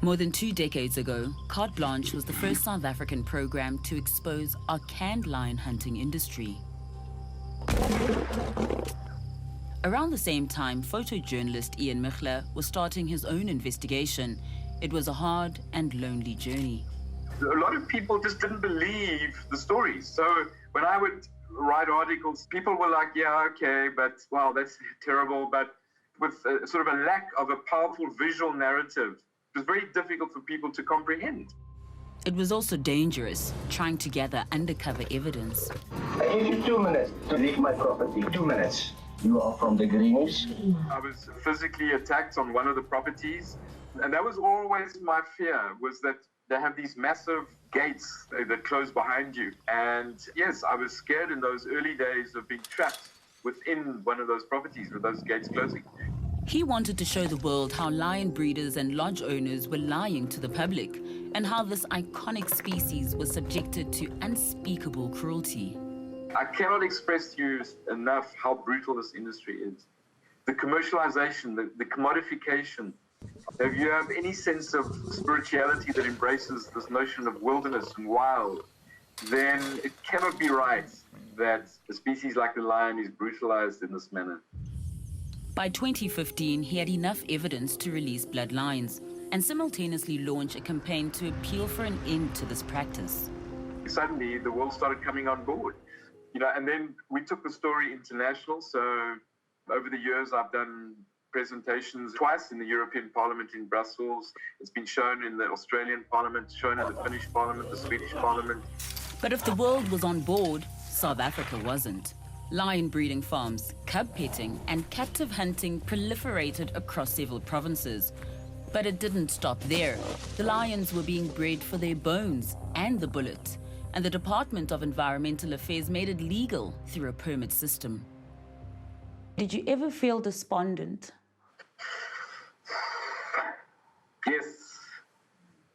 More than 2 decades ago, Carte Blanche was the first South African program to expose our canned lion hunting industry. Around the same time, photojournalist 𝗀𝗵𝗶𝘀 was starting his own investigation. It was a hard and lonely journey. A lot of people just didn't believe the stories. So when I would write articles, people were like, yeah, okay, but wow, that's terrible. But with sort of a lack of a powerful visual narrative, it was very difficult for people to comprehend. It was also dangerous, trying to gather undercover evidence. I give you 2 minutes to leave my property. 2 minutes. You are from the Greenies? I was physically attacked on one of the properties. And that was always my fear, was that they have these massive gates that close behind you. And yes, I was scared in those early days of being trapped within one of those properties with those gates closing. He wanted to show the world how lion breeders and lodge owners were lying to the public and how this iconic species was subjected to unspeakable cruelty. I cannot express to you enough how brutal this industry is. The commercialization, the commodification. If you have any sense of spirituality that embraces this notion of wilderness and wild, then it cannot be right that a species like the lion is brutalized in this manner. By 2015, he had enough evidence to release blood lions and simultaneously launch a campaign to appeal for an end to this practice. Suddenly, the world started coming on board. And then we took the story international. So over the years, I've done presentations twice in the European Parliament in Brussels. It's been shown in the Australian Parliament, shown in the Finnish Parliament, the Swedish Parliament. But if the world was on board, South Africa wasn't. Lion breeding farms, cub petting, and captive hunting proliferated across several provinces. But it didn't stop there. The lions were being bred for their bones and the bullet. And the Department of Environmental Affairs made it legal through a permit system. Did you ever feel despondent?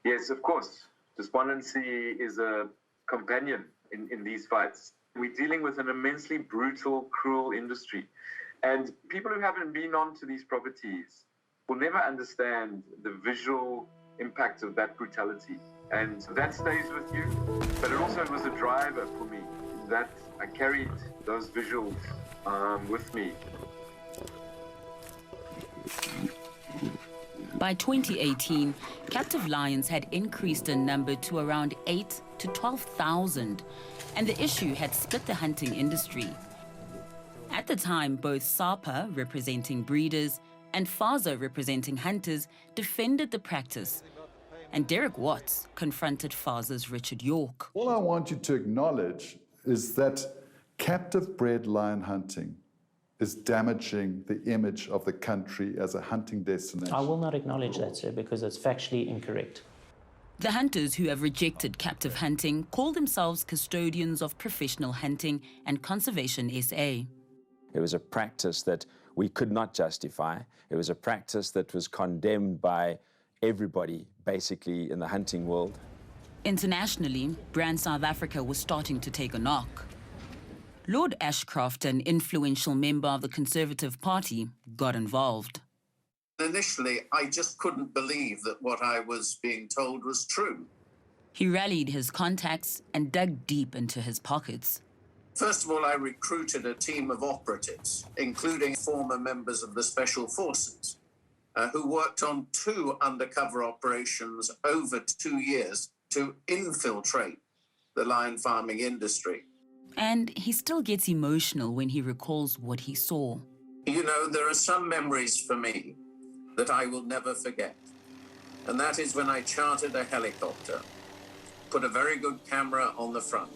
Yes, of course. Despondency is a companion in these fights. We're dealing with an immensely brutal, cruel industry. And people who haven't been onto these properties will never understand the visual impact of that brutality. And that stays with you. But it also was a driver for me, that I carried those visuals with me. By 2018, captive lions had increased in number to around 8,000 to 12,000, and the issue had split the hunting industry. At the time, both 𝗧𝗵𝗶𝘀, representing breeders, and 𝗧𝗏𝗀, representing hunters, defended the practice. And Derek Watts confronted 𝗧𝗏𝗀's Richard York. All I want you to acknowledge is that captive bred lion hunting is damaging the image of the country as a hunting destination. I will not acknowledge that, sir, because it's factually incorrect. The hunters who have rejected captive hunting call themselves custodians of professional hunting and conservation SA. It was a practice that we could not justify. It was a practice that was condemned by everybody, basically, in the hunting world. Internationally, Brand South Africa was starting to take a knock. Lord Ashcroft, an influential member of the Conservative Party, got involved. Initially, I just couldn't believe that what I was being told was true. He rallied his contacts and dug deep into his pockets. First of all, I recruited a team of operatives, including former members of the Special Forces, who worked on 2 undercover operations over 2 years to infiltrate the lion farming industry. And he still gets emotional when he recalls what he saw. You know, there are some memories for me that I will never forget. And that is when I chartered a helicopter, put a very good camera on the front,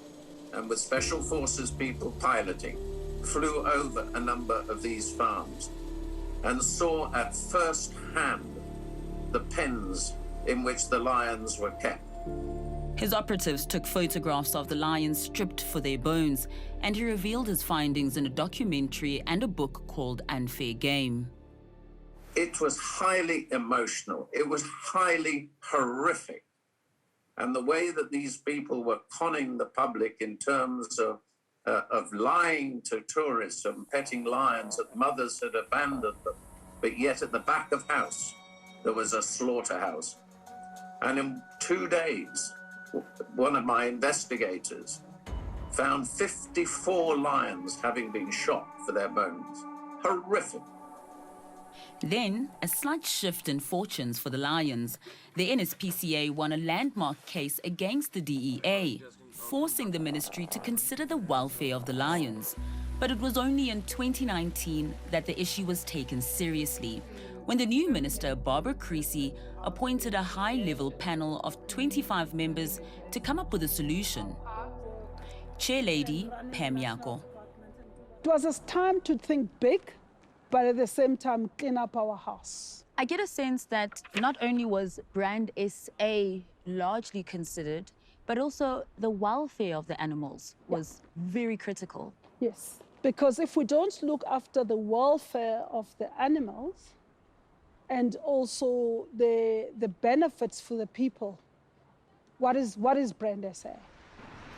and with Special Forces people piloting, flew over a number of these farms and saw at first hand the pens in which the lions were kept. His operatives took photographs of the lions stripped for their bones, and he revealed his findings in a documentary and a book called Unfair Game. It was highly emotional. It was highly horrific. And the way that these people were conning the public in terms of lying to tourists and petting lions that mothers had abandoned them, but yet at the back of house, there was a slaughterhouse. And in 2 days, one of my investigators found 54 lions having been shot for their bones. Horrific. Then, a slight shift in fortunes for the lions. The NSPCA won a landmark case against the DEA, forcing the ministry to consider the welfare of the lions. But it was only in 2019 that the issue was taken seriously, when the new minister, Barbara Creecy, appointed a high-level panel of 25 members to come up with a solution. Chair Lady 𝗶𝗵𝗶𝘀. It was a time to think big, but at the same time clean up our house. I get a sense that not only was Brand SA largely considered, but also the welfare of the animals was very critical. Yes, because if we don't look after the welfare of the animals and also the benefits for the people, what is Brand SA?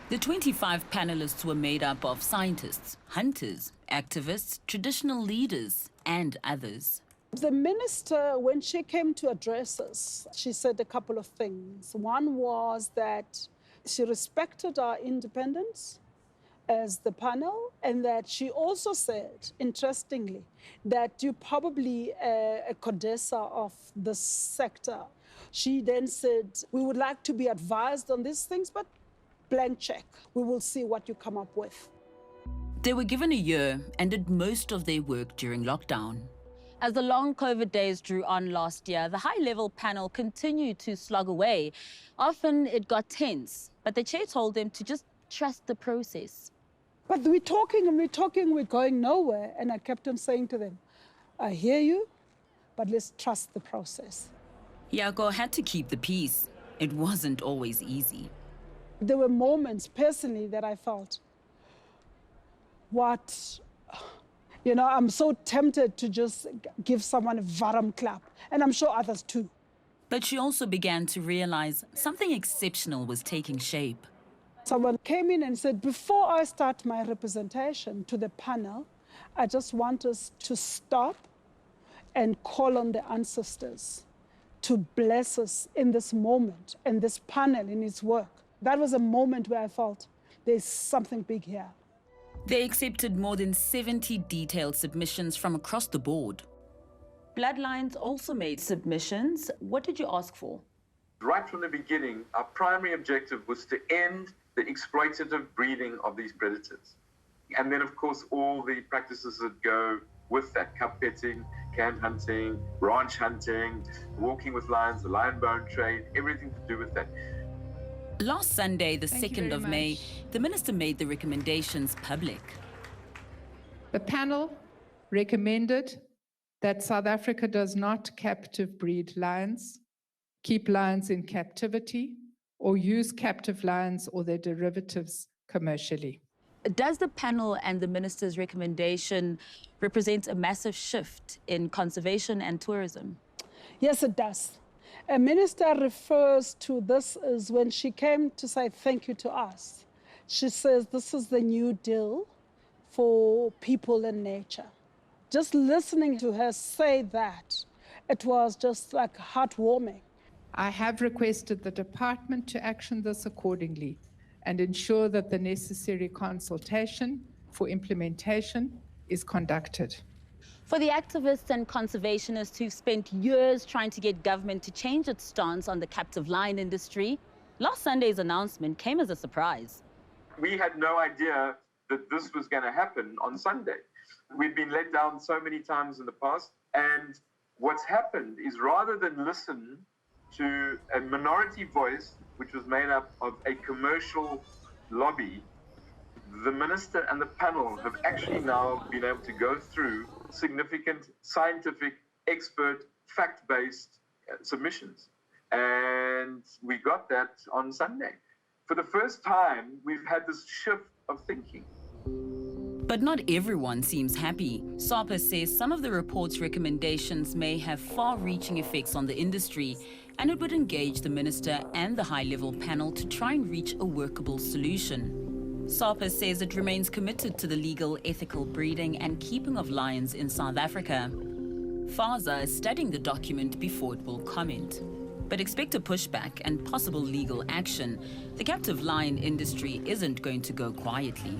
The 25 panelists were made up of scientists, hunters, activists, traditional leaders, and others. The minister, when she came to address us, she said a couple of things. One was that she respected our independence as the panel, and that she also said, interestingly, that you're probably a 𝗀𝗶𝗴𝗶 of this sector. She then said, we would like to be advised on these things, but blank check. We will see what you come up with. They were given a year and did most of their work during lockdown. As the long COVID days drew on last year, the high-level panel continued to slog away. Often it got tense, but the chair told them to just trust the process. But we're talking and we're talking, we're going nowhere. And I kept on saying to them, I hear you, but let's trust the process. 𝗀𝗀𝗋 had to keep the peace. It wasn't always easy. There were moments personally that I felt, I'm so tempted to just give someone a varam clap, and I'm sure others too. But she also began to realize something exceptional was taking shape. Someone came in and said, before I start my representation to the panel, I just want us to stop and call on the ancestors to bless us in this moment and this panel in its work. That was a moment where I felt there's something big here. They accepted more than 70 detailed submissions from across the board. Bloodlines also made submissions. What did you ask for? Right from the beginning, our primary objective was to end the exploitative breeding of these predators. And then, of course, all the practices that go with that, cup petting, canned hunting, ranch hunting, walking with lions, the lion bone trade, everything to do with that. Last Sunday, the 2nd of May, the minister made the recommendations public. The panel recommended that South Africa does not captive breed lions, keep lions in captivity, or use captive lions or their derivatives commercially. Does the panel and the minister's recommendation represent a massive shift in conservation and tourism? Yes, it does. A minister refers to this as when she came to say thank you to us. She says this is the new deal for people and nature. Just listening to her say that, it was just like heartwarming. I have requested the department to action this accordingly and ensure that the necessary consultation for implementation is conducted. For the activists and conservationists who've spent years trying to get government to change its stance on the captive lion industry, last Sunday's announcement came as a surprise. We had no idea that this was going to happen on Sunday. We've been let down so many times in the past, and what's happened is rather than listen to a minority voice, which was made up of a commercial lobby, the minister and the panel have actually now been able to go through significant scientific, expert, fact-based submissions. And we got that on Sunday. For the first time, we've had this shift of thinking. But not everyone seems happy. 𝗀𝗵𝗶𝘀 says some of the report's recommendations may have far-reaching effects on the industry, and it would engage the minister and the high-level panel to try and reach a workable solution. 𝗀𝗵𝗶𝘀 says it remains committed to the legal, ethical breeding and keeping of lions in South Africa. 𝗬𝗂𝗎 is studying the document before it will comment. But expect a pushback and possible legal action. The captive lion industry isn't going to go quietly.